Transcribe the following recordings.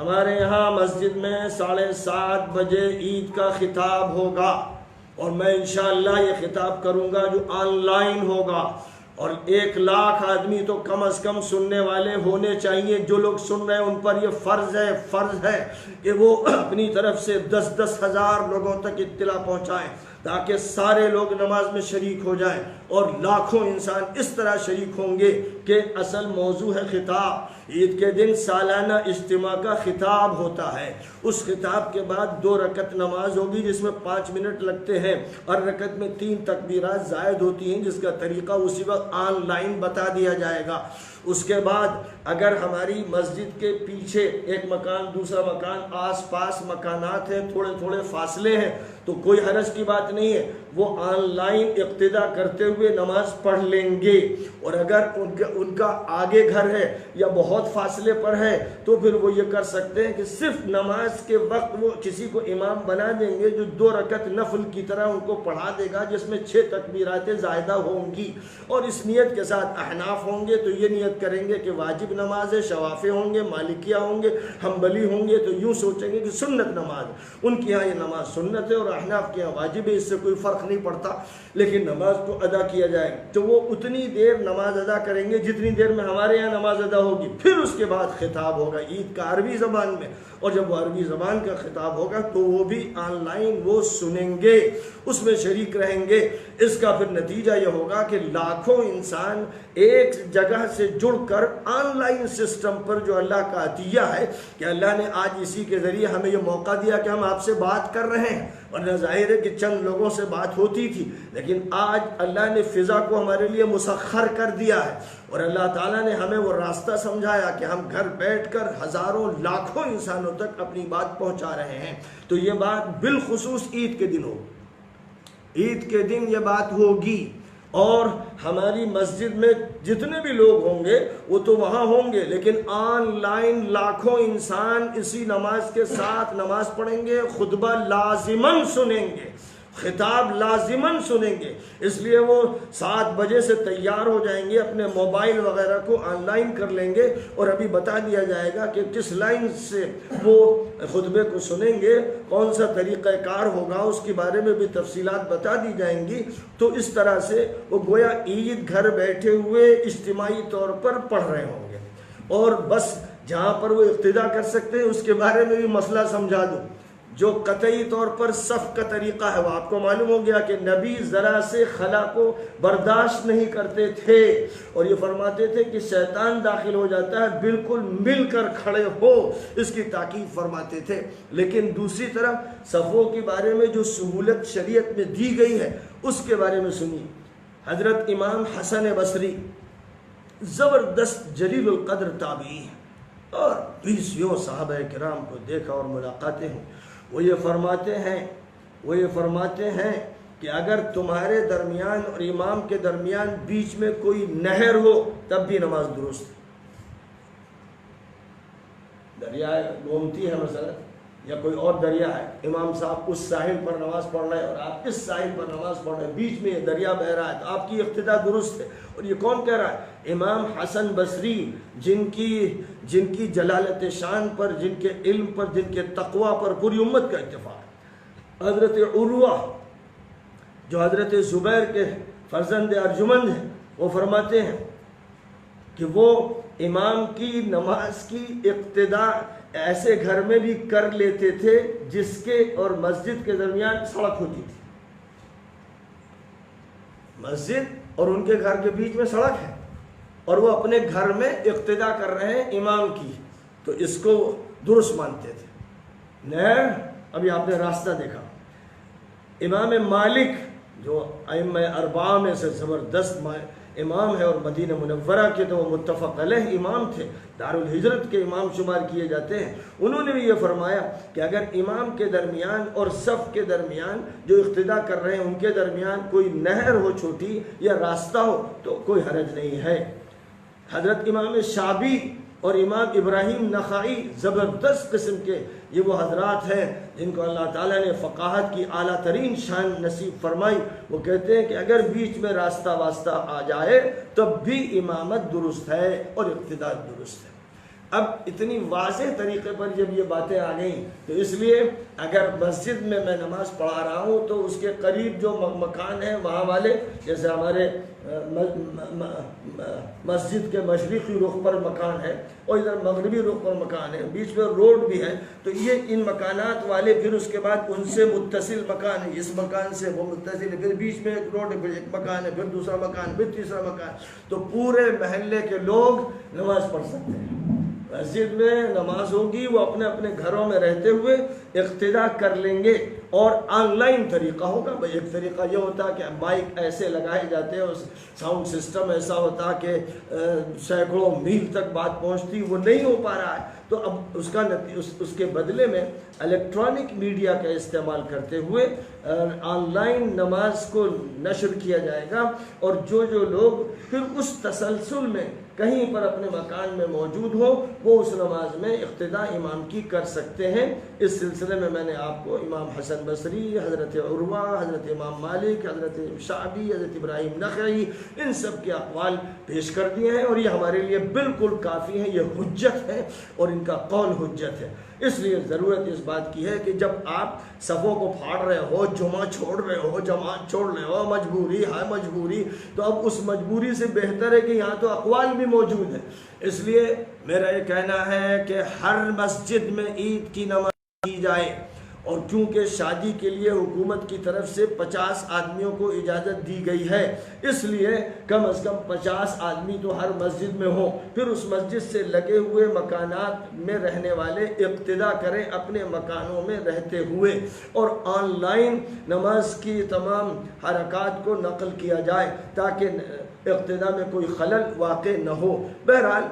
ہمارے یہاں مسجد میں 7:30 بجے عید کا خطاب ہوگا، اور میں انشاءاللہ یہ خطاب کروں گا جو آن لائن ہوگا، اور 1,00,000 آدمی تو کم از کم سننے والے ہونے چاہیے۔ جو لوگ سن رہے ہیں ان پر یہ فرض ہے کہ وہ اپنی طرف سے 10 ہزار لوگوں تک اطلاع پہنچائیں، تاکہ سارے لوگ نماز میں شریک ہو جائیں، اور لاکھوں انسان اس طرح شریک ہوں گے کہ اصل موضوع ہے خطاب۔ عید کے دن سالانہ اجتماع کا خطاب ہوتا ہے، اس خطاب کے بعد 2 رکعت نماز ہوگی جس میں 5 منٹ لگتے ہیں، اور رکعت میں 3 تکبیرات زائد ہوتی ہیں، جس کا طریقہ اسی وقت آن لائن بتا دیا جائے گا۔ اس کے بعد اگر ہماری مسجد کے پیچھے ایک مکان دوسرا مکان آس پاس مکانات ہیں، تھوڑے فاصلے ہیں، تو کوئی حرج کی بات نہیں ہے، وہ آن لائن اقتداء کرتے ہوئے نماز پڑھ لیں گے۔ اور اگر ان کا آگے گھر ہے یا بہت فاصلے پر ہے تو پھر وہ یہ کر سکتے ہیں کہ صرف نماز کے وقت وہ کسی کو امام بنا دیں گے جو 2 رکعت نفل کی طرح ان کو پڑھا دے گا، جس میں 6 تکبیرات زائدہ ہوں گی، اور اس نیت کے ساتھ احناف ہوں گے تو یہ نیت کریں گے کہ واجب نماز ہے، شوافی ہوں گے، مالکیہ ہوں گے، حنبلی ہوں گے تو یوں سوچیں گے کہ سنت نماز، ان کے ہاں یہ نماز سنت ہے اور احناف کے ہاں واجب ہے، اس سے کوئی فرق نہیں پڑتا، لیکن نماز کو ادا کیا جائے تو وہ اتنی دیر نماز ادا کریں گے جتنی دیر میں ہمارے یہاں نماز ادا ہوگی۔ پھر اس کے بعد خطاب ہوگا عید کا عربی زبان میں، اور جب وہ عربی زبان کا خطاب ہوگا تو وہ بھی آن لائن وہ سنیں گے، اس میں شریک رہیں گے۔ اس کا پھر نتیجہ یہ ہوگا کہ لاکھوں انسان ایک جگہ سے جڑ کر آن لائن سسٹم پر، جو اللہ کا عطیہ ہے کہ اللہ نے آج اسی کے ذریعے ہمیں یہ موقع دیا کہ ہم آپ سے بات کر رہے ہیں، ورنہ ظاہر ہے کہ چند لوگوں سے بات ہوتی تھی، لیکن آج اللہ نے فضا کو ہمارے لیے مسخر کر دیا ہے، اور اللہ تعالیٰ نے ہمیں وہ راستہ سمجھایا کہ ہم گھر بیٹھ کر ہزاروں لاکھوں انسانوں تک اپنی بات پہنچا رہے ہیں۔ تو یہ بات بالخصوص عید کے دن ہوگی، عید کے دن یہ بات ہوگی، اور ہماری مسجد میں جتنے بھی لوگ ہوں گے وہ تو وہاں ہوں گے، لیکن آن لائن لاکھوں انسان اسی نماز کے ساتھ نماز پڑھیں گے، خطبہ لازماً سنیں گے، خطاب لازماً سنیں گے۔ اس لیے وہ 7 بجے سے تیار ہو جائیں گے، اپنے موبائل وغیرہ کو آن لائن کر لیں گے، اور ابھی بتا دیا جائے گا کہ کس لائن سے وہ خطبے کو سنیں گے، کون سا طریقہ کار ہوگا، اس کے بارے میں بھی تفصیلات بتا دی جائیں گی۔ تو اس طرح سے وہ گویا عید گھر بیٹھے ہوئے اجتماعی طور پر پڑھ رہے ہوں گے، اور بس جہاں پر وہ اقتداء کر سکتے ہیں اس کے بارے میں بھی مسئلہ سمجھا دوں۔ جو قطعی طور پر صف کا طریقہ ہے، وہ آپ کو معلوم ہو گیا کہ نبی ذرا سے خلا کو برداشت نہیں کرتے تھے، اور یہ فرماتے تھے کہ شیطان داخل ہو جاتا ہے، بالکل مل کر کھڑے ہو، اس کی تاکید فرماتے تھے۔ لیکن دوسری طرف صفوں کے بارے میں جو سہولت شریعت میں دی گئی ہے اس کے بارے میں سنیے۔ حضرت امام حسن بصری زبردست جلیل القدر تابعی ہیں، اور 20 صحابہ کرام کو دیکھا اور ملاقاتیں ہیں۔ وہ یہ فرماتے ہیں کہ اگر تمہارے درمیان اور امام کے درمیان بیچ میں کوئی نہر ہو تب بھی نماز درست ہے۔ دریا گومتی ہے مثلا، یا کوئی اور دریا ہے، امام صاحب اس ساحل پر نماز پڑھ رہے ہیں اور آپ اس ساحل پر نماز پڑھ رہے ہیں، بیچ میں یہ دریا بہہ رہا ہے، تو آپ کی اقتداء درست ہے۔ اور یہ کون کہہ رہا ہے؟ امام حسن بصری، جن کی جلالت شان پر، جن کے علم پر، جن کے تقوی پر پوری امت کا اتفاق ہے۔ حضرت عروہ جو حضرت زبیر کے فرزند ارجمند ہیں، وہ فرماتے ہیں کہ وہ امام کی نماز کی اقتداء ایسے گھر میں بھی کر لیتے تھے جس کے اور مسجد کے درمیان سڑک ہوتی تھی۔ مسجد اور ان کے گھر کے بیچ میں سڑک ہے، اور وہ اپنے گھر میں اقتداء کر رہے ہیں امام کی، تو اس کو درست مانتے تھے۔ نہر، ابھی آپ نے راستہ دیکھا۔ امام مالک جو ائمہ اربعہ میں سے زبردست امام ہے، اور مدینہ منورہ کے تو وہ متفق علیہ امام تھے، دارالہجرت کے امام شمار کیے جاتے ہیں۔ انہوں نے بھی یہ فرمایا کہ اگر امام کے درمیان اور صف کے درمیان جو اقتداء کر رہے ہیں ان کے درمیان کوئی نہر ہو چھوٹی یا راستہ ہو تو کوئی حرج نہیں ہے۔ حضرت امام شعبی اور امام ابراہیم نخعی زبردست قسم کے یہ وہ حضرات ہیں جن کو اللہ تعالیٰ نے فقاہت کی اعلیٰ ترین شان نصیب فرمائی۔ وہ کہتے ہیں کہ اگر بیچ میں راستہ واسطہ آ جائے تب بھی امامت درست ہے اور اقتداء درست ہے۔ اب اتنی واضح طریقے پر جب یہ باتیں آ گئیں تو اس لیے اگر مسجد میں نماز پڑھا رہا ہوں تو اس کے قریب جو مکان ہیں وہاں والے، جیسے ہمارے مسجد کے مشرقی رخ پر مکان ہے اور ادھر مغربی رخ پر مکان ہے، بیچ میں روڈ بھی ہے، تو یہ ان مکانات والے پھر اس کے بعد ان سے متصل مکان ہے، اس مکان سے وہ متصل ہے، پھر بیچ میں ایک روڈ ہے، پھر ایک مکان ہے، پھر دوسرا مکان، پھر تیسرا مکان، تو پورے محلے کے لوگ نماز پڑھ سکتے ہیں۔ مسجد میں نماز ہوگی، وہ اپنے اپنے گھروں میں رہتے ہوئے اقتداء کر لیں گے، اور آن لائن طریقہ ہوگا۔ بھائی ایک طریقہ یہ ہوتا کہ مائک ایسے لگائے جاتے ہیں، ساؤنڈ سسٹم ایسا ہوتا کہ سینکڑوں میل تک بات پہنچتی، وہ نہیں ہو پا رہا ہے، تو اب اس کے بدلے میں الیکٹرانک میڈیا کا استعمال کرتے ہوئے آن لائن نماز کو نشر کیا جائے گا، اور جو لوگ پھر اس تسلسل میں کہیں پر اپنے مکان میں موجود ہو وہ اس نماز میں اقتداء امام کی کر سکتے ہیں۔ اس سلسلے میں نے آپ کو امام حسن بصری، حضرت عروہ، حضرت امام مالک، حضرت شعبی، حضرت ابراہیم نخعی، ان سب کے اقوال پیش کر دیے ہیں، اور یہ ہمارے لیے بالکل کافی ہیں، یہ حجت ہے اور ان کا قول حجت ہے۔ اس لیے ضرورت اس بات کی ہے کہ جب آپ صفوں کو پھاڑ رہے ہو، جمعہ چھوڑ رہے ہو، جماعت چھوڑ رہے ہو، مجبوری ہے مجبوری، تو اب اس مجبوری سے بہتر ہے کہ یہاں تو اقوال بھی موجود ہیں۔ اس لیے میرا یہ کہنا ہے کہ ہر مسجد میں عید کی نماز کی جائے، اور کیونکہ شادی کے لیے حکومت کی طرف سے 50 آدمیوں کو اجازت دی گئی ہے، اس لیے کم از کم 50 آدمی تو ہر مسجد میں ہوں، پھر اس مسجد سے لگے ہوئے مکانات میں رہنے والے اقتداء کریں اپنے مکانوں میں رہتے ہوئے، اور آن لائن نماز کی تمام حرکات کو نقل کیا جائے تاکہ اقتداء میں کوئی خلل واقع نہ ہو۔ بہرحال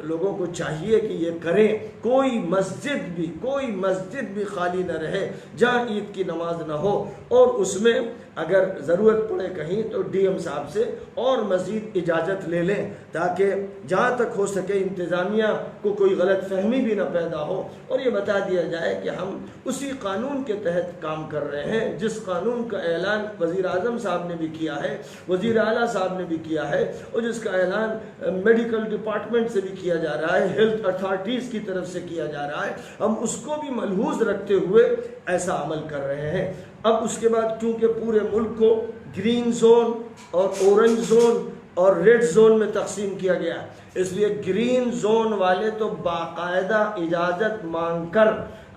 لوگوں کو چاہیے کہ یہ کریں، کوئی مسجد بھی خالی نہ رہے جہاں عید کی نماز نہ ہو، اور اس میں اگر ضرورت پڑے کہیں تو ڈی ایم صاحب سے اور مزید اجازت لے لیں، تاکہ جہاں تک ہو سکے انتظامیہ کو کوئی غلط فہمی بھی نہ پیدا ہو، اور یہ بتا دیا جائے کہ ہم اسی قانون کے تحت کام کر رہے ہیں جس قانون کا اعلان وزیر اعظم صاحب نے بھی کیا ہے، وزیر اعلیٰ صاحب نے بھی کیا ہے، اور جس کا اعلان میڈیکل ڈپارٹمنٹ سے بھی کیا جا رہا ہے، ہیلتھ اتھارٹیز کی طرف سے کیا جا رہا ہے۔ ہم اس کو بھی ملحوظ رکھتے ہوئے ایسا عمل کر رہے ہیں۔ اب اس کے بعد کیونکہ پورے ملک کو گرین زون اور اورنج زون اور ریڈ زون میں تقسیم کیا گیا، اس لیے گرین زون والے تو باقاعدہ اجازت مانگ کر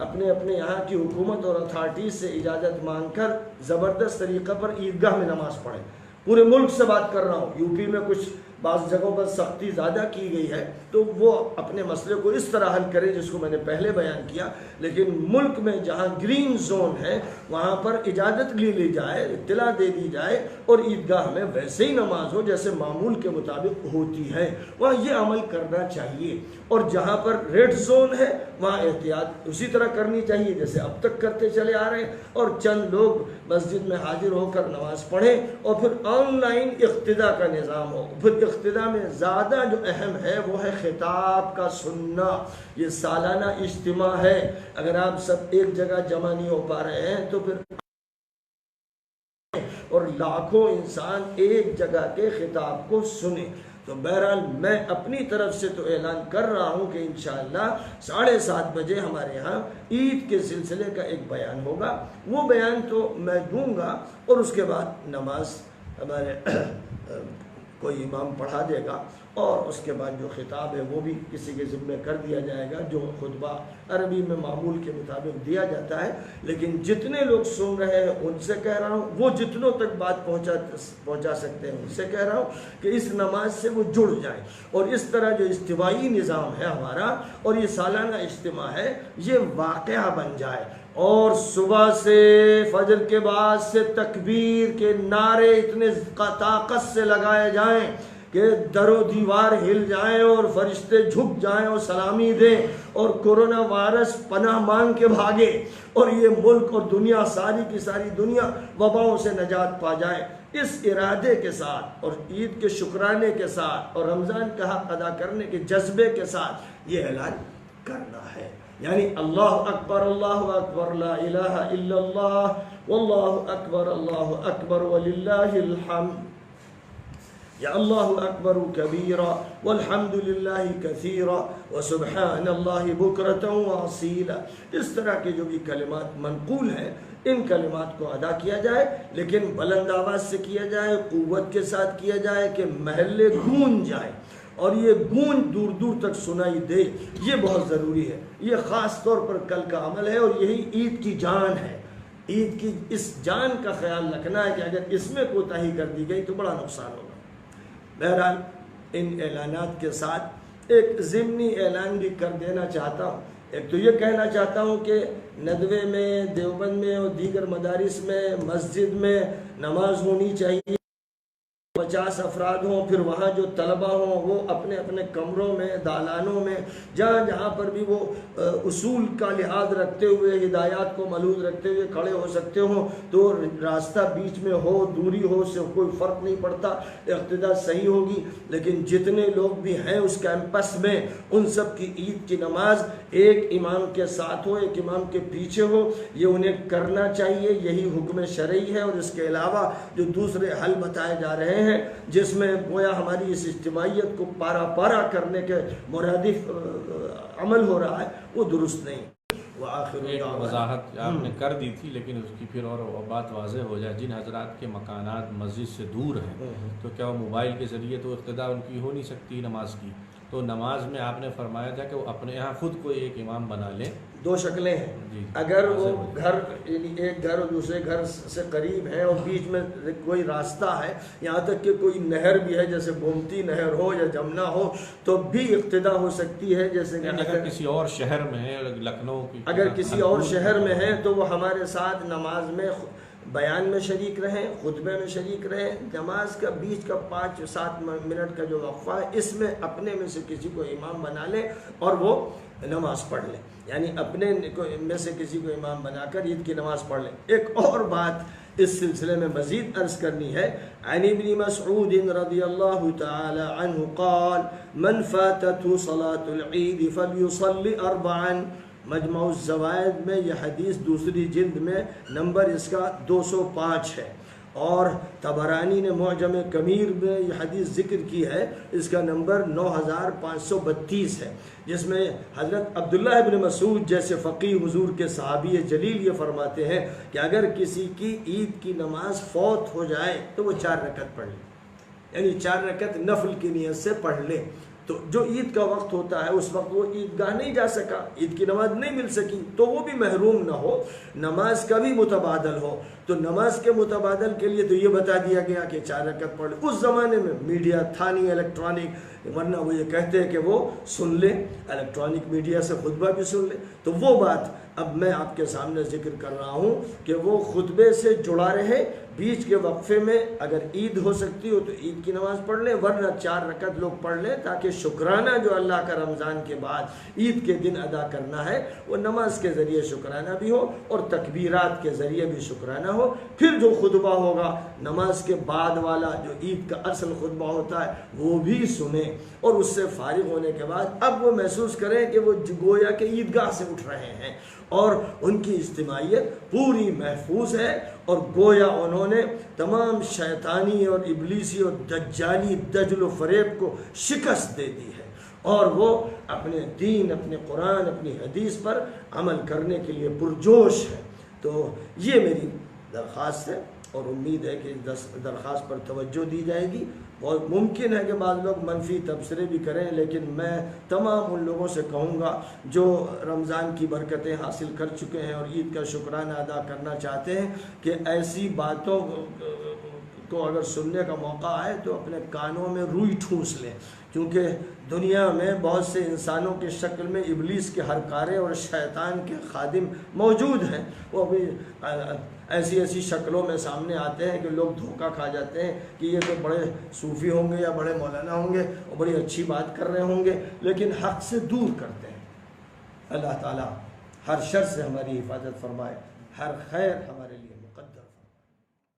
اپنے یہاں کی حکومت اور اتھارٹیز سے اجازت مانگ کر زبردست طریقہ پر عیدگاہ میں نماز پڑھیں۔ پورے ملک سے بات کر رہا ہوں، یو پی میں کچھ بعض جگہوں پر سختی زیادہ کی گئی ہے تو وہ اپنے مسئلے کو اس طرح حل کرے جس کو میں نے پہلے بیان کیا، لیکن ملک میں جہاں گرین زون ہے وہاں پر اجازت لی جائے، اطلاع دے دی جائے، اور عیدگاہ میں ویسے ہی نماز ہو جیسے معمول کے مطابق ہوتی ہے، وہاں یہ عمل کرنا چاہیے۔ اور جہاں پر ریڈ زون ہے وہاں احتیاط اسی طرح کرنی چاہیے جیسے اب تک کرتے چلے آ رہے ہیں، اور چند لوگ مسجد میں حاضر ہو کر نماز پڑھیں، اور پھر آن لائن اقتداء کا نظام ہو۔ پھر اقتداء میں زیادہ جو اہم ہے وہ ہے خطاب کا سننا۔ یہ سالانہ اجتماع ہے، اگر آپ سب ایک جگہ جمع نہیں ہو پا رہے ہیں تو پھر اور لاکھوں انسان ایک جگہ کے خطاب کو سنیں۔ تو بہرحال میں اپنی طرف سے تو اعلان کر رہا ہوں کہ انشاءاللہ 7:30 بجے ہمارے ہاں عید کے سلسلے کا ایک بیان ہوگا، وہ بیان تو میں دوں گا، اور اس کے بعد نماز ہمارے کوئی امام پڑھا دے گا، اور اس کے بعد جو خطاب ہے وہ بھی کسی کے ذمہ کر دیا جائے گا، جو خطبہ عربی میں معمول کے مطابق دیا جاتا ہے۔ لیکن جتنے لوگ سن رہے ہیں ان سے کہہ رہا ہوں، وہ جتنوں تک بات پہنچا سکتے ہیں ان سے کہہ رہا ہوں کہ اس نماز سے وہ جڑ جائیں، اور اس طرح جو اجتماعی نظام ہے ہمارا اور یہ سالانہ اجتماع ہے یہ واقعہ بن جائے، اور صبح سے فجر کے بعد سے تکبیر کے نعرے اتنے طاقت سے لگائے جائیں کہ در و دیوار ہل جائیں اور فرشتے جھک جائیں اور سلامی دیں، اور کورونا وائرس پناہ مانگ کے بھاگے، اور یہ ملک اور دنیا ساری کی ساری دنیا وباؤں سے نجات پا جائے۔ اس ارادے کے ساتھ اور عید کے شکرانے کے ساتھ اور رمضان کا حق ادا کرنے کے جذبے کے ساتھ یہ اعلان کرنا ہے، یعنی اللہ اکبر لا الہ الا اللہ واللہ اکبر وللہ الحمد۔ یا اللہ اکبر کبیرا والحمد للہ کثیرا وسبحان اللہ بکرۃ واصیلا. اس طرح کے جو بھی کلمات منقول ہیں ان کلمات کو ادا کیا جائے، لیکن بلند آواز سے کیا جائے، قوت کے ساتھ کیا جائے کہ محلے گونج جائے اور یہ گونج دور دور تک سنائی دے. یہ بہت ضروری ہے، یہ خاص طور پر کل کا عمل ہے اور یہی عید کی جان ہے. عید کی اس جان کا خیال رکھنا ہے کہ اگر اس میں کوتاہی کر دی گئی تو بڑا نقصان ہوگا. بہرحال ان اعلانات کے ساتھ ایک ضمنی اعلان بھی کر دینا چاہتا ہوں. ایک تو یہ کہنا چاہتا ہوں کہ ندوے میں، دیوبند میں اور دیگر مدارس میں مسجد میں نماز ہونی چاہیے. 50 افراد ہوں، پھر وہاں جو طلبہ ہوں وہ اپنے اپنے کمروں میں، دالانوں میں، جہاں جہاں پر بھی وہ اصول کا لحاظ رکھتے ہوئے، ہدایات کو ملحوظ رکھتے ہوئے کھڑے ہو سکتے ہوں تو راستہ بیچ میں ہو، دوری ہو، اس سے کوئی فرق نہیں پڑتا، اقتداء صحیح ہوگی. لیکن جتنے لوگ بھی ہیں اس کیمپس میں ان سب کی عید کی نماز ایک امام کے ساتھ ہو، ایک امام کے پیچھے ہو. یہ انہیں کرنا چاہیے، یہی حکم شرعی ہے. اور اس کے علاوہ جو دوسرے حل بتائے جا رہے ہیں جس میں گویا ہماری اس اجتماعیت کو پارا پارا کرنے کے مرادف عمل ہو رہا ہے، وہ درست نہیں. ایک وضاحت آپ نے کر دی تھی لیکن اس کی پھر اور بات واضح ہو جائے. جن حضرات کے مکانات مسجد سے دور ہیں تو کیا وہ موبائل کے ذریعے تو اقتداء ان کی ہو نہیں سکتی نماز کی؟ تو نماز میں آپ نے فرمایا تھا کہ وہ اپنے یہاں خود کوئی ایک امام بنا لیں. دو شکلیں ہیں. جی. اگر وہ گھر یعنی ایک گھر اور دوسرے گھر سے قریب ہے اور بیچ میں کوئی راستہ ہے، یہاں تک کہ کوئی نہر بھی ہے جیسے گومتی نہر ہو یا جمنا ہو تو بھی اقتداء ہو سکتی ہے. جیسے کہ اگر کسی اور شہر میں ہے، لکھنؤ کی، اگر کسی اور شہر میں ہے تو وہ ہمارے ساتھ نماز میں بیان میں شریک رہیں، خطبے میں شریک رہیں. نماز کا بیچ کا 5-7 منٹ کا جو وقفہ ہے اس میں اپنے میں سے کسی کو امام بنا لیں اور وہ نماز پڑھ لیں. یعنی اپنے میں سے کسی کو امام بنا کر عید کی نماز پڑھ لیں. ایک اور بات اس سلسلے میں مزید عرض کرنی ہے. عن ابن مسعود رضی اللہ تعالی عنہ قال من فاتته صلاة العید فلیصلی 4. مجمع الزوائد میں یہ حدیث دوسری جلد میں نمبر اس کا 205 ہے، اور طبرانی نے معجم کبیر میں یہ حدیث ذکر کی ہے، اس کا نمبر 9532 ہے، جس میں حضرت عبداللہ ابن مسعود جیسے فقیہ حضور کے صحابی جلیل یہ فرماتے ہیں کہ اگر کسی کی عید کی نماز فوت ہو جائے تو وہ 4 رکعت پڑھ لے، یعنی 4 رکعت نفل کی نیت سے پڑھ لے. تو جو عید کا وقت ہوتا ہے اس وقت وہ عیدگاہ نہیں جا سکا، عید کی نماز نہیں مل سکی، تو وہ بھی محروم نہ ہو، نماز کا بھی متبادل ہو. تو نماز کے متبادل کے لیے تو یہ بتا دیا گیا کہ 4 رکعت پڑھ لے. اس زمانے میں میڈیا تھا نہیں الیکٹرانک، ورنہ وہ یہ کہتے ہیں کہ وہ سن لے، الیکٹرانک میڈیا سے خطبہ بھی سن لے. تو وہ بات اب میں آپ کے سامنے ذکر کر رہا ہوں کہ وہ خطبے سے جڑا رہے، بیچ کے وقفے میں اگر عید ہو سکتی ہو تو عید کی نماز پڑھ لیں، ورنہ 4 رکعت لوگ پڑھ لیں، تاکہ شکرانہ جو اللہ کا رمضان کے بعد عید کے دن ادا کرنا ہے وہ نماز کے ذریعے شکرانہ بھی ہو اور تکبیرات کے ذریعے بھی شکرانہ ہو. پھر جو خطبہ ہوگا نماز کے بعد والا جو عید کا اصل خطبہ ہوتا ہے وہ بھی سنیں، اور اس سے فارغ ہونے کے بعد اب وہ محسوس کریں کہ وہ گویا کہ عیدگاہ سے اٹھ رہے ہیں اور ان کی اجتماعیت پوری محفوظ ہے، اور گویا انہوں نے تمام شیطانی اور ابلیسی اور دجالی دجل و فریب کو شکست دے دی ہے، اور وہ اپنے دین، اپنے قرآن، اپنی حدیث پر عمل کرنے کے لیے پرجوش ہے. تو یہ میری درخواست ہے اور امید ہے کہ اس درخواست پر توجہ دی جائے گی. بہت ممکن ہے کہ بعض لوگ منفی تبصرے بھی کریں، لیکن میں تمام ان لوگوں سے کہوں گا جو رمضان کی برکتیں حاصل کر چکے ہیں اور عید کا شکرانہ ادا کرنا چاہتے ہیں کہ ایسی باتوں کو اگر سننے کا موقع آئے تو اپنے کانوں میں روئی ٹھونس لیں، کیونکہ دنیا میں بہت سے انسانوں کی شکل میں ابلیس کے ہرکارے اور شیطان کے خادم موجود ہیں. وہ بھی ایسی ایسی شکلوں میں سامنے آتے ہیں کہ لوگ دھوکہ کھا جاتے ہیں کہ یہ تو بڑے صوفی ہوں گے یا بڑے مولانا ہوں گے اور بڑی اچھی بات کر رہے ہوں گے، لیکن حق سے دور کرتے ہیں. اللہ تعالیٰ ہر شر سے ہماری حفاظت فرمائے، ہر خیر ہمارے لیے